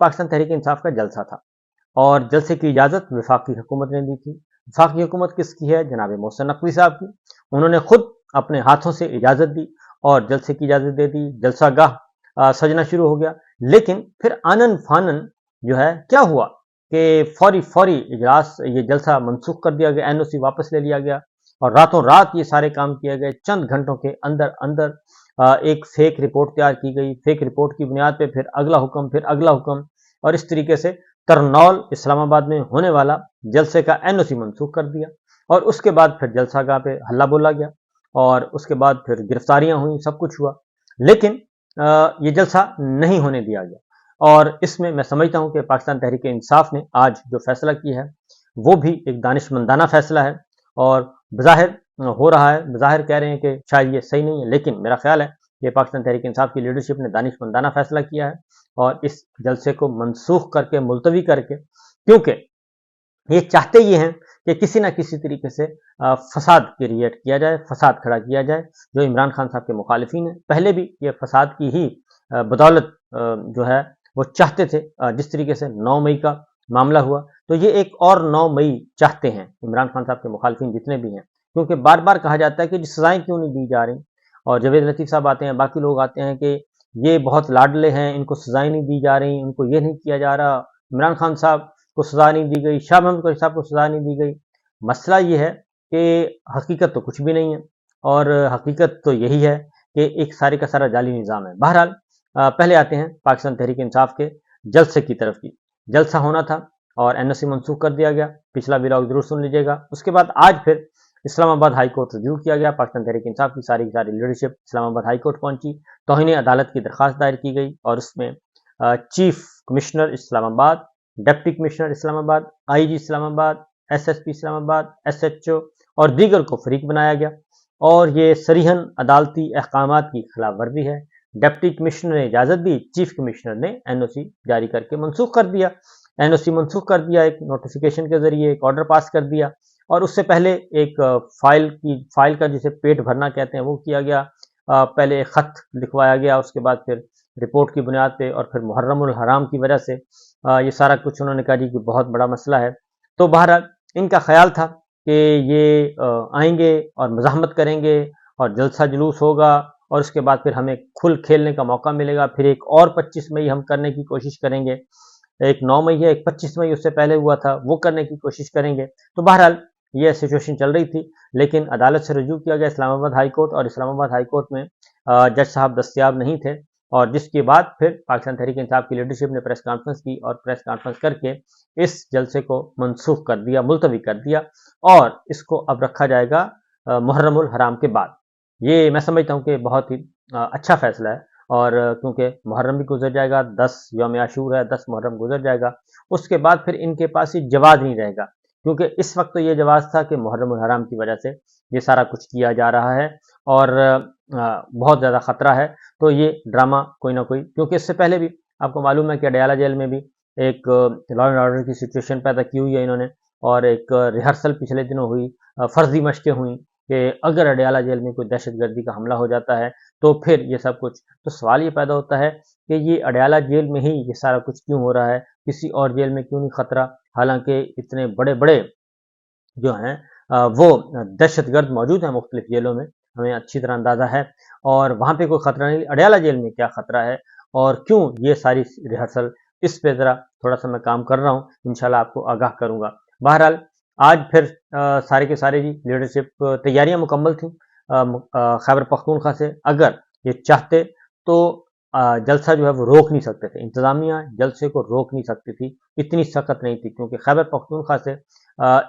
پاکستان تحریک انصاف کا جلسہ تھا اور جلسے کی اجازت وفاقی حکومت نے دی تھی۔ وفاقی حکومت کس کی ہے؟ جناب محسن نقوی صاحب کی۔ انہوں نے خود اپنے ہاتھوں سے اجازت دی اور جلسے کی اجازت دے دی، جلسہ گاہ سجنا شروع ہو گیا۔ لیکن پھر آنن فانن جو ہے کیا ہوا کہ فوری اجلاس یہ جلسہ منسوخ کر دیا گیا، این او سی واپس لے لیا گیا اور راتوں رات یہ سارے کام کیے گئے۔ چند گھنٹوں کے اندر ایک فیک رپورٹ تیار کی گئی، فیک رپورٹ کی بنیاد پہ پھر اگلا حکم، پھر اگلا حکم، اور اس طریقے سے کرنول اسلام آباد میں ہونے والا جلسے کا این او سی منسوخ کر دیا اور اس کے بعد پھر جلسہ گاہ پہ ہلہ بولا گیا اور اس کے بعد پھر گرفتاریاں ہوئیں، سب کچھ ہوا، لیکن یہ جلسہ نہیں ہونے دیا گیا۔ اور اس میں سمجھتا ہوں کہ پاکستان تحریک انصاف نے آج جو فیصلہ کیا ہے وہ بھی ایک دانشمندانہ فیصلہ ہے اور بظاہر ہو رہا ہے، بظاہر کہہ رہے ہیں کہ شاید یہ صحیح نہیں ہے، لیکن میرا خیال ہے کہ پاکستان تحریک انصاف کی لیڈرشپ نے دانشمندانہ فیصلہ کیا ہے اور اس جلسے کو منسوخ کر کے، ملتوی کر کے، کیونکہ یہ چاہتے یہ ہیں کہ کسی نہ کسی طریقے سے فساد کریٹ کیا جائے، فساد کھڑا کیا جائے۔ جو عمران خان صاحب کے مخالفین ہیں پہلے بھی یہ فساد کی ہی بدولت جو ہے وہ چاہتے تھے، جس طریقے سے 9 مئی کا معاملہ ہوا تو یہ ایک اور 9 مئی چاہتے ہیں عمران خان صاحب کے مخالفین جتنے بھی ہیں، کیونکہ بار بار کہا جاتا ہے کہ سزائیں کیوں نہیں دی جا رہی، اور جاوید لطیف صاحب آتے ہیں، باقی لوگ آتے ہیں کہ یہ بہت لاڈلے ہیں، ان کو سزائیں نہیں دی جا رہی، ان کو یہ نہیں کیا جا رہا، عمران خان صاحب کو سزا نہیں دی گئی، شاہ محمود قریشی صاحب کو سزا نہیں دی گئی۔ مسئلہ یہ ہے کہ حقیقت تو کچھ بھی نہیں ہے اور حقیقت تو یہی ہے کہ ایک سارے کا سارا جعلی نظام ہے۔ بہرحال پہلے آتے ہیں پاکستان تحریک انصاف کے جلسے کی طرف کی۔ جلسہ ہونا تھا اور این او سی منسوخ کر دیا گیا، پچھلا ولاگ ضرور سن لیجیے گا۔ اس کے بعد آج پھر اسلام آباد ہائی کورٹ رجوع کیا گیا، پاکستان تحریک انصاف کی ساری لیڈرشپ اسلام آباد ہائی کورٹ پہنچی، توہین عدالت کی درخواست دائر کی گئی اور اس میں چیف کمشنر اسلام آباد، ڈپٹی کمشنر اسلام آباد، آئی جی اسلام آباد، ایس ایس پی اسلام آباد، ایس ایچ او اور دیگر کو فریق بنایا گیا اور یہ صریحاً عدالتی احکامات کی خلاف ورزی ہے۔ ڈپٹی کمشنر نے اجازت دی، چیف کمشنر نے این او سی جاری کر کے منسوخ کر دیا، این او سی منسوخ کر دیا، ایک نوٹیفیکیشن کے ذریعے ایک آرڈر پاس کر دیا اور اس سے پہلے ایک فائل کا جسے پیٹ بھرنا کہتے ہیں وہ کیا گیا، پہلے ایک خط لکھوایا گیا، اس کے بعد پھر رپورٹ کی بنیاد پہ اور پھر محرم الحرام کی وجہ سے یہ سارا کچھ انہوں نے کہا جی کہ بہت بڑا مسئلہ ہے۔ تو بہرحال ان کا خیال تھا کہ یہ آئیں گے اور مزاحمت کریں گے اور جلسہ جلوس ہوگا اور اس کے بعد پھر ہمیں کھل کھیلنے کا موقع ملے گا، پھر ایک اور 25 مئی ہم کرنے کی کوشش کریں گے، ایک 9 مئی ہے، ایک 25 مئی اس سے پہلے ہوا تھا، وہ کرنے کی کوشش کریں گے۔ تو بہرحال یہ سچویشن چل رہی تھی، لیکن عدالت سے رجوع کیا گیا اسلام آباد ہائی کورٹ اور اسلام آباد ہائی کورٹ میں جج صاحب دستیاب نہیں تھے اور جس کے بعد پھر پاکستان تحریک انصاف کی لیڈرشپ نے پریس کانفرنس کی اور پریس کانفرنس کر کے اس جلسے کو منسوخ کر دیا، ملتوی کر دیا اور اس کو اب رکھا جائے گا محرم الحرام کے بعد۔ یہ میں سمجھتا ہوں کہ بہت ہی اچھا فیصلہ ہے اور کیونکہ محرم بھی گزر جائے گا، 10 یوم عاشور ہے، 10 محرم گزر جائے گا، اس کے بعد پھر ان کے پاس یہ جواز نہیں رہے گا، کیونکہ اس وقت تو یہ جواز تھا کہ محرم الحرام کی وجہ سے یہ سارا کچھ کیا جا رہا ہے اور بہت زیادہ خطرہ ہے۔ تو یہ ڈرامہ کوئی نہ کوئی، کیونکہ اس سے پہلے بھی آپ کو معلوم ہے کہ اڈیالہ جیل میں بھی ایک لا اینڈ آرڈر کی سچویشن پیدا کی ہوئی ہے انہوں نے اور ایک ریہرسل پچھلے دنوں ہوئی، فرضی مشقیں ہوئیں کہ اگر اڈیالہ جیل میں کوئی دہشت گردی کا حملہ ہو جاتا ہے تو پھر یہ سب کچھ۔ تو سوال یہ پیدا ہوتا ہے کہ یہ اڈیالہ جیل میں ہی یہ سارا کچھ کیوں ہو رہا ہے، کسی اور جیل میں کیوں نہیں خطرہ، حالانکہ اتنے بڑے بڑے جو ہیں وہ دہشت گرد موجود ہیں مختلف جیلوں میں، ہمیں اچھی طرح اندازہ ہے، اور وہاں پہ کوئی خطرہ نہیں، اڈیالہ جیل میں کیا خطرہ ہے اور کیوں یہ ساری ریہرسل، اس پہ ذرا تھوڑا سا میں کام کر رہا ہوں، انشاءاللہ آپ کو آگاہ کروں گا۔ بہرحال آج پھر سارے کے سارے جی لیڈرشپ تیاریاں مکمل تھیں خیبر پختونخوا سے، اگر یہ چاہتے تو جلسہ جو ہے وہ روک نہیں سکتے تھے، انتظامیہ جلسے کو روک نہیں سکتی تھی، اتنی سخت نہیں تھی، کیونکہ خیبر پختونخوا سے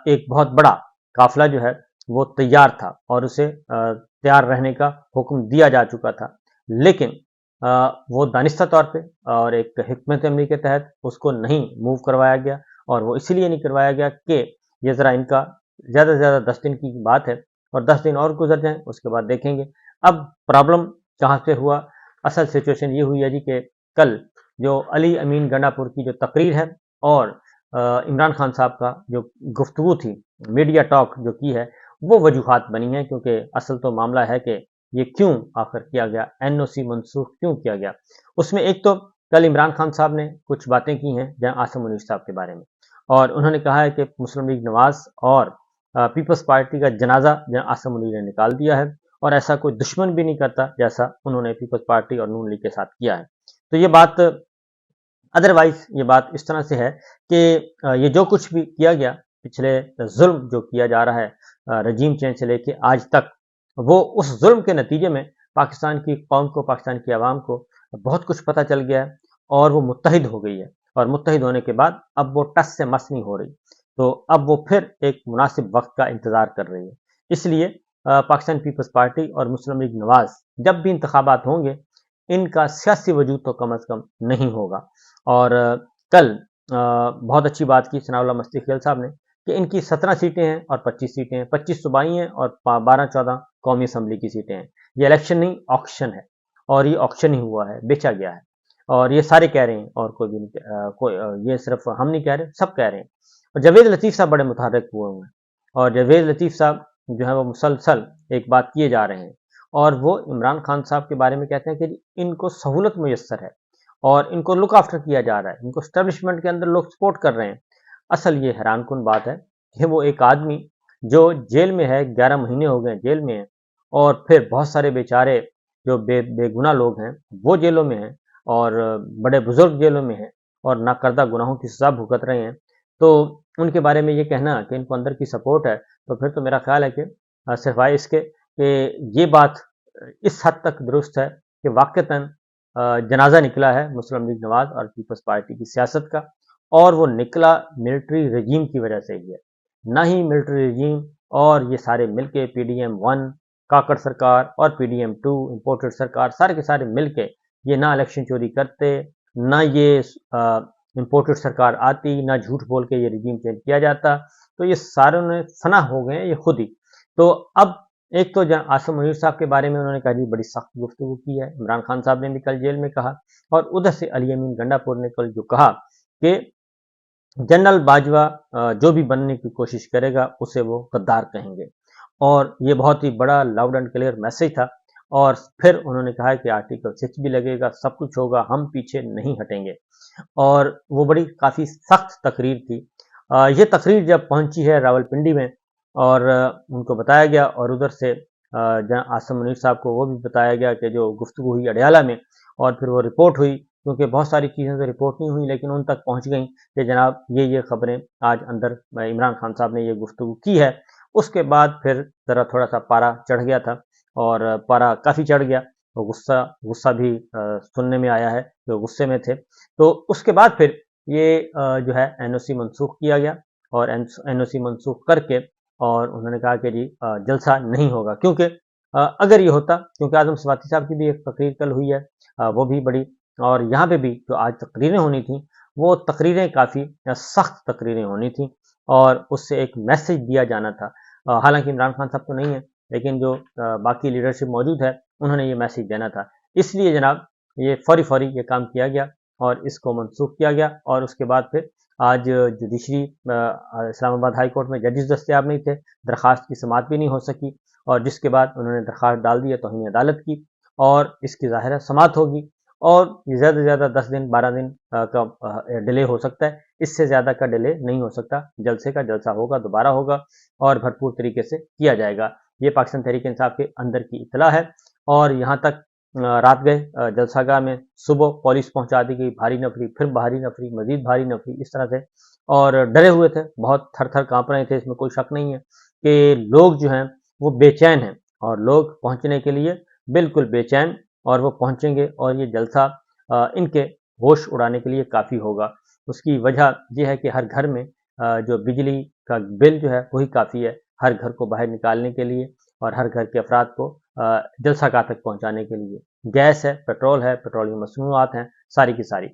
ایک بہت بڑا قافلہ جو ہے وہ تیار تھا اور اسے تیار رہنے کا حکم دیا جا چکا تھا، لیکن وہ دانستہ طور پہ اور ایک حکمت عملی کے تحت اس کو نہیں موو کروایا گیا، اور وہ اس لیے نہیں کروایا گیا کہ یہ ذرا ان کا زیادہ سے زیادہ 10 دن کی بات ہے اور 10 دن اور گزر جائیں، اس کے بعد دیکھیں گے۔ اب پرابلم کہاں سے ہوا؟ اصل سچویشن یہ ہوئی ہے جی کہ کل جو علی امین گنڈا پور کی جو تقریر ہے اور عمران خان صاحب کا جو گفتگو تھی، میڈیا ٹاک جو کی ہے، وہ وجوہات بنی ہیں، کیونکہ اصل تو معاملہ ہے کہ یہ کیوں آخر کیا گیا، این او سی منسوخ کیوں کیا گیا۔ اس میں ایک تو کل عمران خان صاحب نے کچھ باتیں کی ہیں جہاں آصم منیر صاحب کے بارے میں، اور انہوں نے کہا ہے کہ مسلم لیگ نواز اور پیپلز پارٹی کا جنازہ جہاں آصم منیر نے نکال دیا ہے، اور ایسا کوئی دشمن بھی نہیں کرتا جیسا انہوں نے پیپلز پارٹی اور نون لیگ کے ساتھ کیا ہے۔ تو یہ بات ادروائز یہ بات اس طرح سے ہے کہ یہ جو کچھ بھی کیا گیا، پچھلے ظلم جو کیا جا رہا ہے رجیم چینج سے لے کے آج تک، وہ اس ظلم کے نتیجے میں پاکستان کی قوم کو، پاکستان کی عوام کو بہت کچھ پتہ چل گیا ہے، اور وہ متحد ہو گئی ہے، اور متحد ہونے کے بعد اب وہ ٹس سے مس نہیں ہو رہی، تو اب وہ پھر ایک مناسب وقت کا انتظار کر رہی ہے۔ اس لیے پاکستان پیپلز پارٹی اور مسلم لیگ نواز جب بھی انتخابات ہوں گے، ان کا سیاسی وجود تو کم از کم نہیں ہوگا۔ اور کل بہت اچھی بات کی ثناء اللہ مستی خیل صاحب نے کہ ان کی 17 سیٹیں ہیں اور 25 سیٹیں ہیں، 25 صوبائی ہیں اور 12-14 قومی اسمبلی کی سیٹیں ہیں۔ یہ الیکشن نہیں، آکشن ہے، اور یہ آکشن ہی ہوا ہے، بیچا گیا ہے، اور یہ سارے کہہ رہے ہیں، اور کوئی بھی نہیں، یہ صرف ہم نہیں کہہ رہے، سب کہہ رہے ہیں۔ اور جاوید لطیف صاحب بڑے متحرک ہوئے ہیں، اور جاوید لطیف صاحب جو ہے وہ مسلسل ایک بات کیے جا رہے ہیں، اور وہ عمران خان صاحب کے بارے میں کہتے ہیں کہ ان کو سہولت میسر ہے، اور ان کو لک آفٹر کیا جا رہا ہے، ان کو اسٹیبلشمنٹ کے اندر لوگ سپورٹ کر رہے ہیں۔ اصل یہ حیران کن بات ہے کہ وہ ایک آدمی جو جیل میں ہے، 11 مہینے ہو گئے جیل میں ہے، اور پھر بہت سارے بیچارے جو بے گناہ لوگ ہیں وہ جیلوں میں ہیں، اور بڑے بزرگ جیلوں میں ہیں، اور ناکردہ گناہوں کی سزا بھگت رہے ہیں، تو ان کے بارے میں یہ کہنا کہ ان کو اندر کی سپورٹ ہے، تو پھر تو میرا خیال ہے کہ سوائے اس کے کہ یہ بات اس حد تک درست ہے کہ واقعتاً جنازہ نکلا ہے مسلم لیگ نواز اور پیپلز پارٹی کی سیاست کا، اور وہ نکلا ملٹری رجیم کی وجہ سے ہی ہے۔ نہ ہی ملٹری رجیم اور یہ سارے مل کے پی ڈی ایم 1 کاکڑ سرکار اور پی ڈی ایم 2 امپورٹڈ سرکار، سارے کے سارے مل کے یہ نہ الیکشن چوری کرتے، نہ یہ امپورٹڈ سرکار آتی، نہ جھوٹ بول کے یہ رجیم چینج کیا جاتا، تو یہ سارے نے فنا ہو گئے ہیں یہ خود ہی۔ تو اب ایک تو آصم منیر صاحب کے بارے میں انہوں نے کہا جی بڑی سخت گفتگو کی ہے، عمران خان صاحب نے بھی کل جیل میں کہا، اور ادھر سے علی امین گنڈا پور نے کل جو کہا کہ جنرل باجوہ جو بھی بننے کی کوشش کرے گا اسے وہ غدار کہیں گے، اور یہ بہت ہی بڑا لاؤڈ اینڈ کلیئر میسج تھا۔ اور پھر انہوں نے کہا کہ آرٹیکل 6 بھی لگے گا، سب کچھ ہوگا، ہم پیچھے نہیں ہٹیں گے، اور وہ بڑی کافی سخت تقریر تھی۔ یہ تقریر جب پہنچی ہے راولپنڈی میں، اور ان کو بتایا گیا، اور ادھر سے آصم منیر صاحب کو وہ بھی بتایا گیا کہ جو گفتگو ہوئی اڈیالہ میں، اور پھر وہ رپورٹ ہوئی، کیونکہ بہت ساری چیزیں تو رپورٹ نہیں ہوئی لیکن ان تک پہنچ گئیں کہ جناب یہ خبریں آج اندر عمران خان صاحب نے یہ گفتگو کی ہے۔ اس کے بعد پھر ذرا تھوڑا سا پارا چڑھ گیا تھا، اور پارا کافی چڑھ گیا، وہ غصہ بھی سننے میں آیا ہے جو غصے میں تھے۔ تو اس کے بعد پھر یہ جو ہے این او سی منسوخ کیا گیا، اور این او سی منسوخ کر کے اور انہوں نے کہا کہ جی جلسہ نہیں ہوگا، کیونکہ اگر یہ ہوتا، کیونکہ اعظم سواتی صاحب کی بھی ایک تقریر کل ہوئی ہے، وہ بھی بڑی، اور یہاں پہ بھی جو آج تقریریں ہونی تھیں وہ تقریریں کافی سخت تقریریں ہونی تھیں، اور اس سے ایک میسج دیا جانا تھا۔ حالانکہ عمران خان صاحب تو نہیں ہے، لیکن جو باقی لیڈرشپ موجود ہے انہوں نے یہ میسج دینا تھا، اس لیے جناب یہ فوری یہ کام کیا گیا اور اس کو منسوخ کیا گیا۔ اور اس کے بعد پھر آج جوڈیشری اسلام آباد ہائی کورٹ میں ججز دستیاب نہیں تھے، درخواست کی سماعت بھی نہیں ہو سکی، اور جس کے بعد انہوں نے درخواست ڈال دی ہے توہین عدالت کی، اور اس کی ظاہر ہے سماعت ہوگی، اور یہ زیادہ سے زیادہ 10 دن 12 دن کا ڈیلے ہو سکتا ہے، اس سے زیادہ کا ڈیلے نہیں ہو سکتا۔ جلسے کا جلسہ ہوگا، دوبارہ ہوگا، اور بھرپور طریقے سے کیا جائے گا۔ یہ پاکستان تحریک انصاف کے اندر کی اطلاع ہے، اور یہاں تک رات گئے جلسہ گاہ میں، صبح پولیس پہنچا دی گئی، بھاری نفری، پھر بھاری نفری، مزید بھاری نفری، اس طرح سے، اور ڈرے ہوئے تھے، بہت تھر تھر کانپ رہے تھے، اس میں کوئی شک نہیں ہے کہ لوگ جو ہیں وہ بے چین ہیں، اور لوگ پہنچنے کے لیے بالکل بے چین، اور وہ پہنچیں گے، اور یہ جلسہ ان کے ہوش اڑانے کے لیے کافی ہوگا۔ اس کی وجہ یہ ہے کہ ہر گھر میں جو بجلی کا بل جو ہے وہی کافی ہے ہر گھر کو باہر نکالنے کے لیے، اور ہر گھر کے افراد کو جلسہ گاہ تک پہنچانے کے لیے۔ گیس ہے، پیٹرول ہے، پیٹرولیم مصنوعات ہیں، ساری کی ساری۔